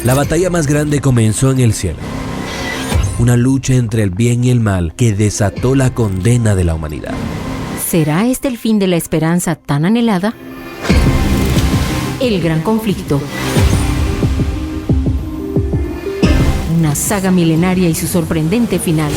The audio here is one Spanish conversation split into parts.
La batalla más grande comenzó en el cielo. Una lucha entre el bien y el mal que desató la condena de la humanidad. ¿Será este el fin de la esperanza tan anhelada? El gran conflicto. Una saga milenaria y su sorprendente final.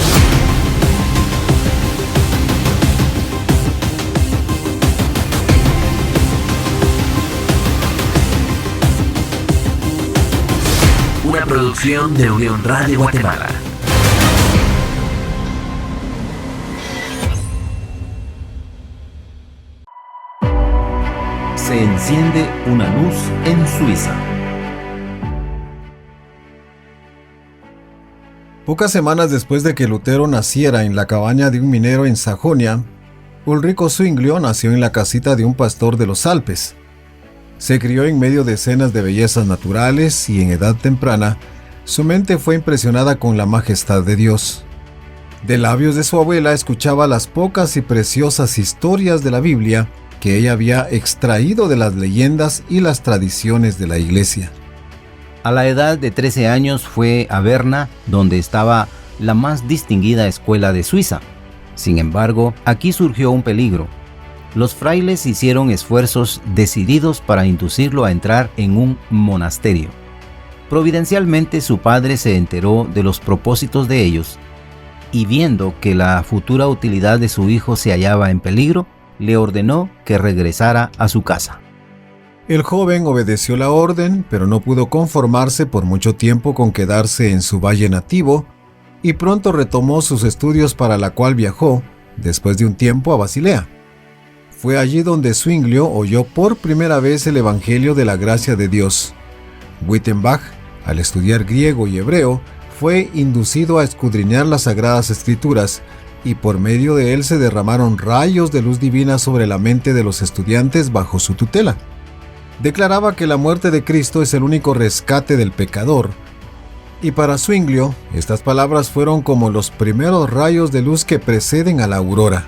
Una producción de Unión Radio Guatemala. Se enciende una luz en Suiza. Pocas semanas después de que Lutero naciera en la cabaña de un minero en Sajonia, Ulrico Zwinglio nació en la casita de un pastor de los Alpes. Se crió en medio de escenas de bellezas naturales y en edad temprana, su mente fue impresionada con la majestad de Dios. De labios de su abuela escuchaba las pocas y preciosas historias de la Biblia que ella había extraído de las leyendas y las tradiciones de la iglesia. A la edad de 13 años fue a Berna, donde estaba la más distinguida escuela de Suiza. Sin embargo, aquí surgió un peligro. Los frailes hicieron esfuerzos decididos para inducirlo a entrar en un monasterio. Providencialmente su padre se enteró de los propósitos de ellos y viendo que la futura utilidad de su hijo se hallaba en peligro, le ordenó que regresara a su casa. El joven obedeció la orden, pero no pudo conformarse por mucho tiempo con quedarse en su valle nativo y pronto retomó sus estudios, para la cual viajó, después de un tiempo, a Basilea. Fue allí donde Zwinglio oyó por primera vez el Evangelio de la gracia de Dios. Wittenbach, al estudiar griego y hebreo, fue inducido a escudriñar las Sagradas Escrituras, y por medio de él se derramaron rayos de luz divina sobre la mente de los estudiantes bajo su tutela. Declaraba que la muerte de Cristo es el único rescate del pecador, y para Zwinglio, estas palabras fueron como los primeros rayos de luz que preceden a la aurora.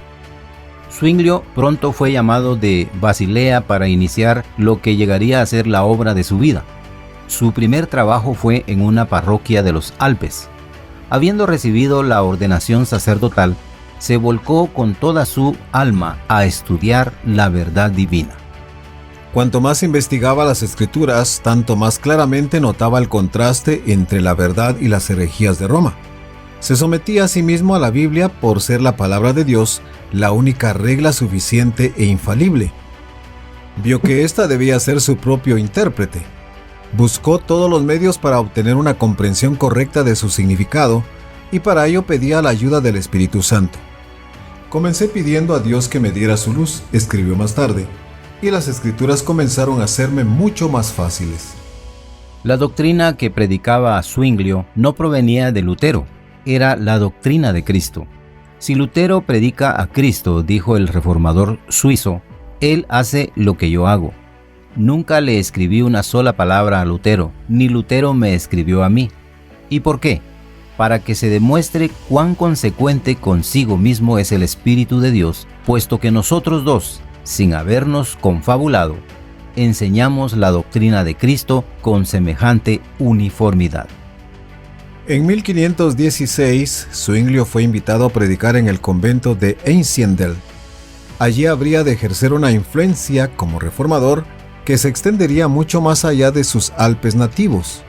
Zwinglio pronto fue llamado de Basilea para iniciar lo que llegaría a ser la obra de su vida. Su primer trabajo fue en una parroquia de los Alpes. Habiendo recibido la ordenación sacerdotal, se volcó con toda su alma a estudiar la verdad divina. Cuanto más investigaba las Escrituras, tanto más claramente notaba el contraste entre la verdad y las herejías de Roma. Se sometía a sí mismo a la Biblia por ser la palabra de Dios, la única regla suficiente e infalible. Vio que ésta debía ser su propio intérprete. Buscó todos los medios para obtener una comprensión correcta de su significado, y para ello pedía la ayuda del Espíritu Santo. Comencé pidiendo a Dios que me diera su luz, escribió más tarde, y las Escrituras comenzaron a serme mucho más fáciles. La doctrina que predicaba Zwinglio no provenía de Lutero, era la doctrina de Cristo. Si Lutero predica a Cristo, dijo el reformador suizo, él hace lo que yo hago. Nunca le escribí una sola palabra a Lutero, ni Lutero me escribió a mí. ¿Y por qué? Para que se demuestre cuán consecuente consigo mismo es el Espíritu de Dios, puesto que nosotros dos, sin habernos confabulado, enseñamos la doctrina de Cristo con semejante uniformidad. En 1516, Zwinglio fue invitado a predicar en el convento de Einsiedeln. Allí habría de ejercer una influencia como reformador que se extendería mucho más allá de sus Alpes nativos.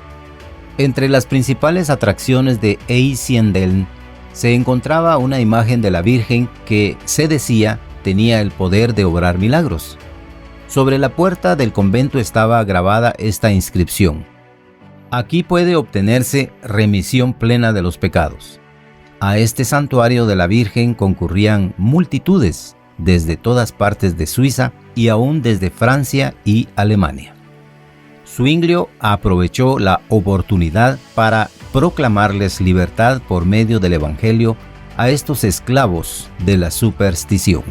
Entre las principales atracciones de Einsiedeln se encontraba una imagen de la Virgen que, se decía, tenía el poder de obrar milagros. Sobre la puerta del convento estaba grabada esta inscripción: aquí puede obtenerse remisión plena de los pecados. A este santuario de la Virgen concurrían multitudes desde todas partes de Suiza y aún desde Francia y Alemania. Zwinglio aprovechó la oportunidad para proclamarles libertad por medio del Evangelio a estos esclavos de la superstición.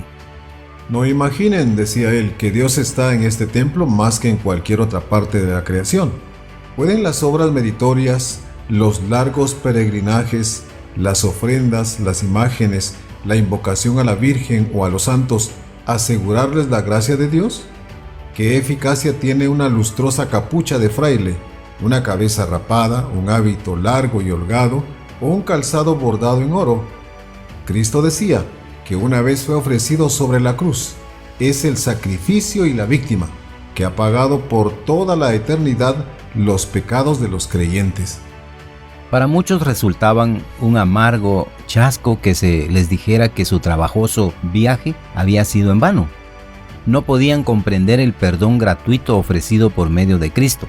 No imaginen, decía él, que Dios está en este templo más que en cualquier otra parte de la creación. ¿Pueden las obras meritorias, los largos peregrinajes, las ofrendas, las imágenes, la invocación a la Virgen o a los santos asegurarles la gracia de Dios? ¿Qué eficacia tiene una lustrosa capucha de fraile, una cabeza rapada, un hábito largo y holgado o un calzado bordado en oro. Cristo decía que una vez fue ofrecido sobre la cruz. Es el sacrificio y la víctima que ha pagado por toda la eternidad los pecados de los creyentes. Para muchos resultaban un amargo chasco que se les dijera que su trabajoso viaje había sido en vano. No podían comprender el perdón gratuito ofrecido por medio de Cristo.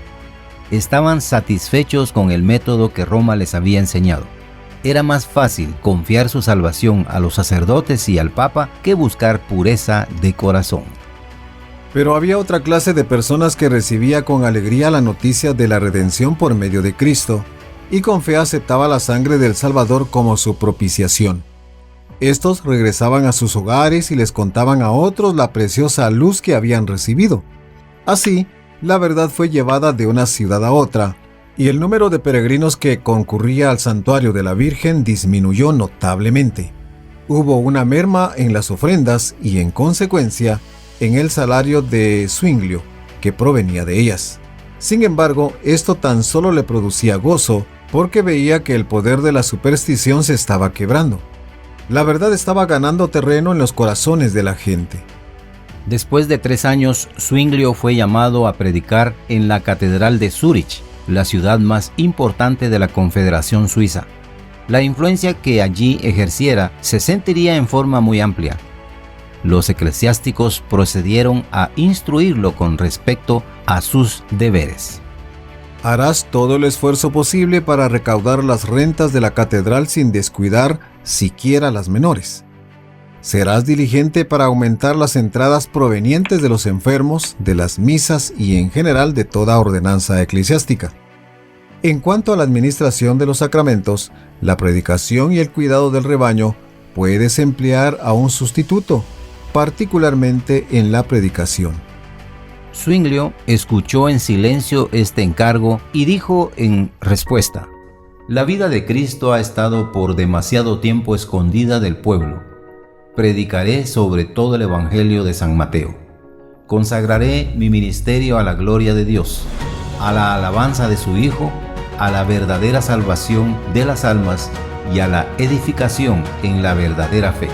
Estaban satisfechos con el método que Roma les había enseñado. Era más fácil confiar su salvación a los sacerdotes y al Papa que buscar pureza de corazón. Pero había otra clase de personas que recibía con alegría la noticia de la redención por medio de Cristo y con fe aceptaba la sangre del Salvador como su propiciación. Estos regresaban a sus hogares y les contaban a otros la preciosa luz que habían recibido. Así, la verdad fue llevada de una ciudad a otra, y el número de peregrinos que concurría al santuario de la Virgen disminuyó notablemente. Hubo una merma en las ofrendas y, en consecuencia, en el salario de Zwinglio, que provenía de ellas. Sin embargo, esto tan solo le producía gozo, porque veía que el poder de la superstición se estaba quebrando. La verdad estaba ganando terreno en los corazones de la gente. Después de 3 años, Zwinglio fue llamado a predicar en la Catedral de Zúrich, la ciudad más importante de la Confederación Suiza. La influencia que allí ejerciera se sentiría en forma muy amplia. Los eclesiásticos procedieron a instruirlo con respecto a sus deberes. Harás todo el esfuerzo posible para recaudar las rentas de la catedral sin descuidar siquiera las menores. Serás diligente para aumentar las entradas provenientes de los enfermos, de las misas y en general de toda ordenanza eclesiástica. En cuanto a la administración de los sacramentos, la predicación y el cuidado del rebaño, puedes emplear a un sustituto, particularmente en la predicación. Zwinglio escuchó en silencio este encargo y dijo en respuesta: la vida de Cristo ha estado por demasiado tiempo escondida del pueblo. Predicaré sobre todo el Evangelio de San Mateo. Consagraré mi ministerio a la gloria de Dios, a la alabanza de su Hijo, a la verdadera salvación de las almas y a la edificación en la verdadera fe.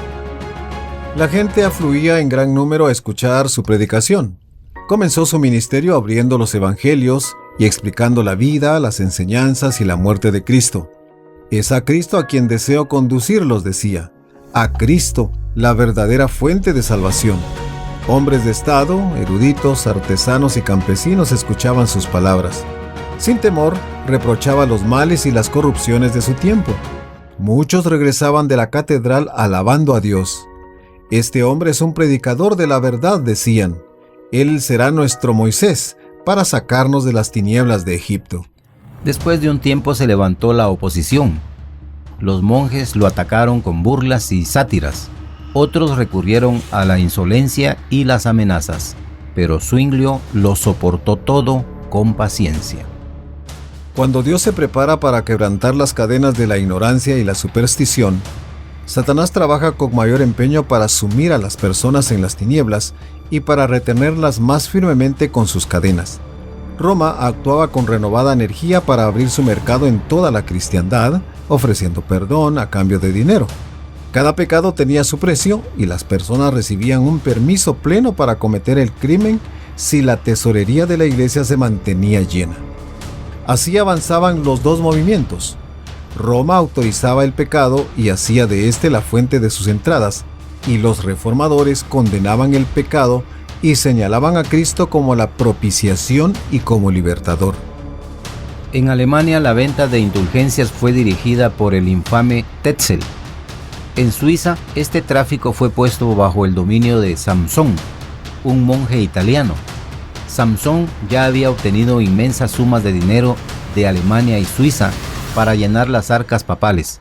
La gente afluía en gran número a escuchar su predicación. Comenzó su ministerio abriendo los evangelios y explicando la vida, las enseñanzas y la muerte de Cristo. Es a Cristo a quien deseo conducirlos, decía. A Cristo, la verdadera fuente de salvación. Hombres de Estado, eruditos, artesanos y campesinos escuchaban sus palabras. Sin temor, reprochaba los males y las corrupciones de su tiempo. Muchos regresaban de la catedral alabando a Dios. Este hombre es un predicador de la verdad, decían. Él será nuestro Moisés para sacarnos de las tinieblas de Egipto. Después de un tiempo se levantó la oposición. Los monjes lo atacaron con burlas y sátiras. Otros recurrieron a la insolencia y las amenazas, pero Zwinglio lo soportó todo con paciencia. Cuando Dios se prepara para quebrantar las cadenas de la ignorancia y la superstición, Satanás trabaja con mayor empeño para sumir a las personas en las tinieblas y para retenerlas más firmemente con sus cadenas. Roma actuaba con renovada energía para abrir su mercado en toda la cristiandad, ofreciendo perdón a cambio de dinero. Cada pecado tenía su precio y las personas recibían un permiso pleno para cometer el crimen si la tesorería de la iglesia se mantenía llena. Así avanzaban los dos movimientos. Roma autorizaba el pecado y hacía de éste la fuente de sus entradas, y los reformadores condenaban el pecado y señalaban a Cristo como la propiciación y como libertador. En Alemania la venta de indulgencias fue dirigida por el infame Tetzel. En Suiza, este tráfico fue puesto bajo el dominio de Samson, un monje italiano. Samson ya había obtenido inmensas sumas de dinero de Alemania y Suiza para llenar las arcas papales.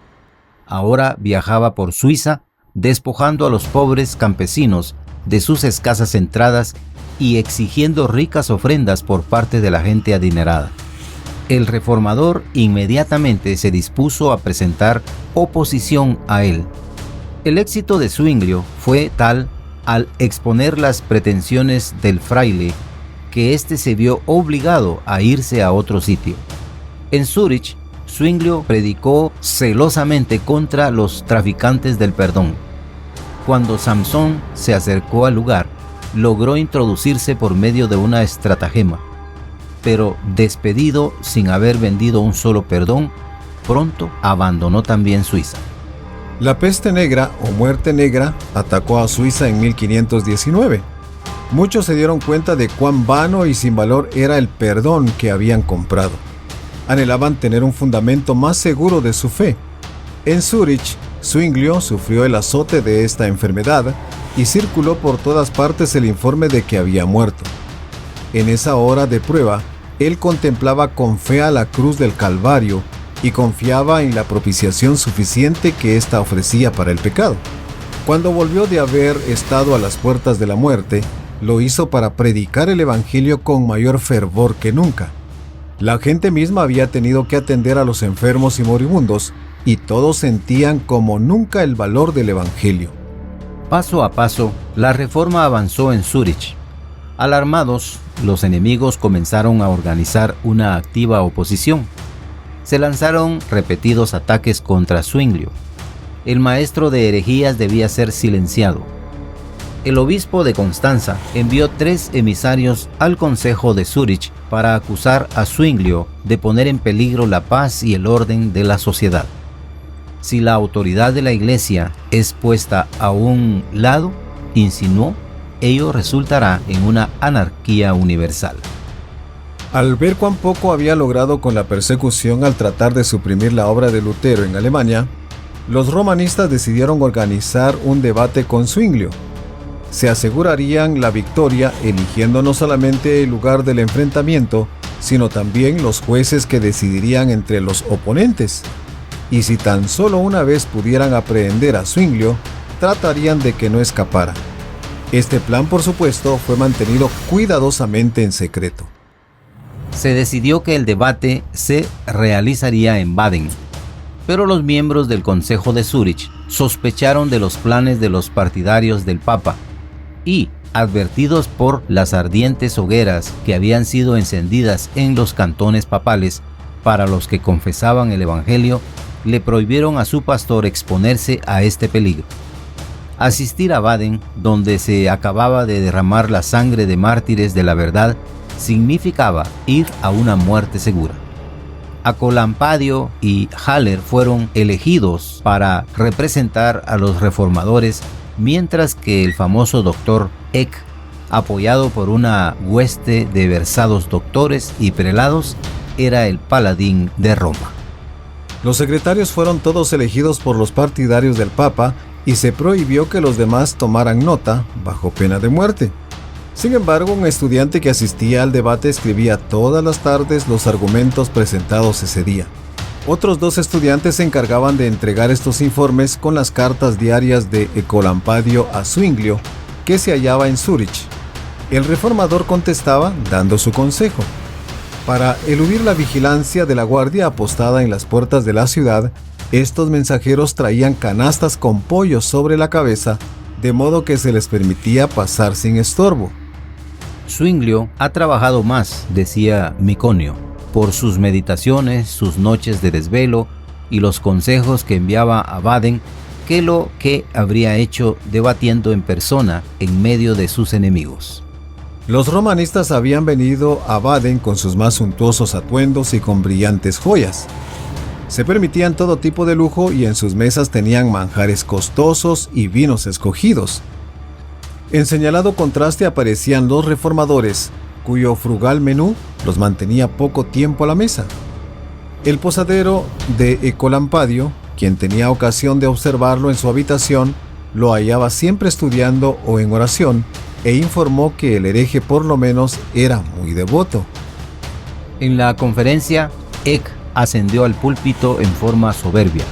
Ahora viajaba por Suiza, despojando a los pobres campesinos de sus escasas entradas y exigiendo ricas ofrendas por parte de la gente adinerada. El reformador inmediatamente se dispuso a presentar oposición a él. El éxito de Zwinglio fue tal al exponer las pretensiones del fraile que éste se vio obligado a irse a otro sitio. En Zúrich, Zwinglio predicó celosamente contra los traficantes del perdón. Cuando Samson se acercó al lugar, logró introducirse por medio de una estratagema, pero despedido sin haber vendido un solo perdón, pronto abandonó también Suiza. La peste negra o muerte negra atacó a Suiza en 1519. Muchos se dieron cuenta de cuán vano y sin valor era el perdón que habían comprado. Anhelaban tener un fundamento más seguro de su fe. En Zúrich, Zwinglio sufrió el azote de esta enfermedad y circuló por todas partes el informe de que había muerto. En esa hora de prueba, él contemplaba con fe a la cruz del Calvario y confiaba en la propiciación suficiente que ésta ofrecía para el pecado. Cuando volvió de haber estado a las puertas de la muerte, lo hizo para predicar el Evangelio con mayor fervor que nunca. La gente misma había tenido que atender a los enfermos y moribundos, y todos sentían como nunca el valor del Evangelio. Paso a paso, la reforma avanzó en Zúrich. Alarmados, los enemigos comenzaron a organizar una activa oposición. Se lanzaron repetidos ataques contra Zwinglio. El maestro de herejías debía ser silenciado. El obispo de Constanza envió 3 emisarios al consejo de Zúrich para acusar a Zwinglio de poner en peligro la paz y el orden de la sociedad. Si la autoridad de la iglesia es puesta a un lado, insinuó, ello resultará en una anarquía universal. Al ver cuán poco había logrado con la persecución al tratar de suprimir la obra de Lutero en Alemania, los romanistas decidieron organizar un debate con Zwinglio. Se asegurarían la victoria eligiendo no solamente el lugar del enfrentamiento, sino también los jueces que decidirían entre los oponentes. Y si tan solo una vez pudieran aprehender a Zwinglio, tratarían de que no escapara. Este plan, por supuesto, fue mantenido cuidadosamente en secreto. Se decidió que el debate se realizaría en Baden, pero los miembros del Consejo de Zúrich sospecharon de los planes de los partidarios del Papa y, advertidos por las ardientes hogueras que habían sido encendidas en los cantones papales para los que confesaban el Evangelio, le prohibieron a su pastor exponerse a este peligro. Asistir a Baden, donde se acababa de derramar la sangre de mártires de la verdad, significaba ir a una muerte segura. Acolampadio y Haller fueron elegidos para representar a los reformadores, mientras que el famoso doctor Eck, apoyado por una hueste de versados doctores y prelados, era el paladín de Roma. Los secretarios fueron todos elegidos por los partidarios del Papa y se prohibió que los demás tomaran nota bajo pena de muerte. Sin embargo, un estudiante que asistía al debate escribía todas las tardes los argumentos presentados ese día. Otros 2 estudiantes se encargaban de entregar estos informes con las cartas diarias de Ecolampadio a Zwinglio, que se hallaba en Zúrich. El reformador contestaba dando su consejo. Para eludir la vigilancia de la guardia apostada en las puertas de la ciudad, estos mensajeros traían canastas con pollos sobre la cabeza, de modo que se les permitía pasar sin estorbo. Zwinglio ha trabajado más, decía Miconio, por sus meditaciones, sus noches de desvelo y los consejos que enviaba a Baden, que lo que habría hecho debatiendo en persona en medio de sus enemigos. Los romanistas habían venido a Baden con sus más suntuosos atuendos y con brillantes joyas. Se permitían todo tipo de lujo y en sus mesas tenían manjares costosos y vinos escogidos. En señalado contraste aparecían los reformadores, cuyo frugal menú los mantenía poco tiempo a la mesa. El posadero de Ecolampadio, quien tenía ocasión de observarlo en su habitación, lo hallaba siempre estudiando o en oración, e informó que el hereje por lo menos era muy devoto. En la conferencia, Eck ascendió al púlpito en forma soberbia,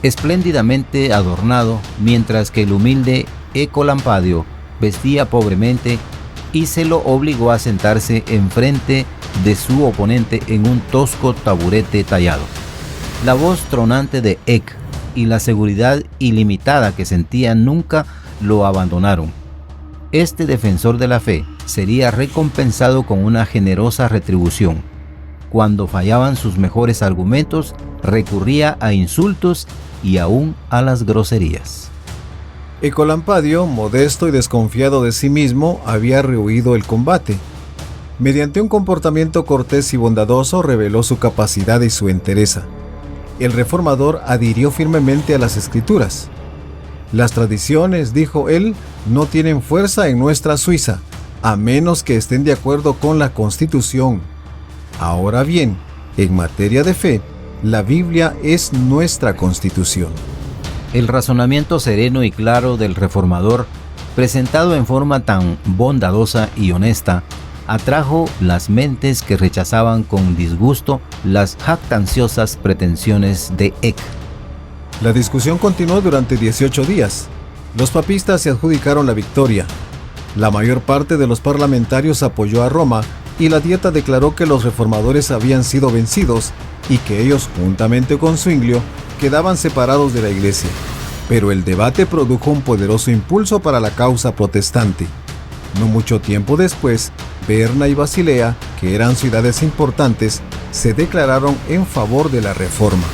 espléndidamente adornado, mientras que el humilde Ecolampadio vestía pobremente y se lo obligó a sentarse enfrente de su oponente en un tosco taburete tallado. La voz tronante de Eck y la seguridad ilimitada que sentía nunca lo abandonaron. Este defensor de la fe sería recompensado con una generosa retribución. Cuando fallaban sus mejores argumentos, recurría a insultos y aún a las groserías. Ecolampadio, modesto y desconfiado de sí mismo, había rehuido el combate. Mediante un comportamiento cortés y bondadoso reveló su capacidad y su entereza. El reformador adhirió firmemente a las Escrituras. Las tradiciones, dijo él, no tienen fuerza en nuestra Suiza, a menos que estén de acuerdo con la Constitución. Ahora bien, en materia de fe, la Biblia es nuestra Constitución. El razonamiento sereno y claro del reformador, presentado en forma tan bondadosa y honesta, atrajo las mentes que rechazaban con disgusto las jactanciosas pretensiones de Eck. La discusión continuó durante 18 días. Los papistas se adjudicaron la victoria. La mayor parte de los parlamentarios apoyó a Roma y la Dieta declaró que los reformadores habían sido vencidos y que ellos, juntamente con Zwinglio, quedaban separados de la Iglesia. Pero el debate produjo un poderoso impulso para la causa protestante. No mucho tiempo después, Berna y Basilea, que eran ciudades importantes, se declararon en favor de la Reforma.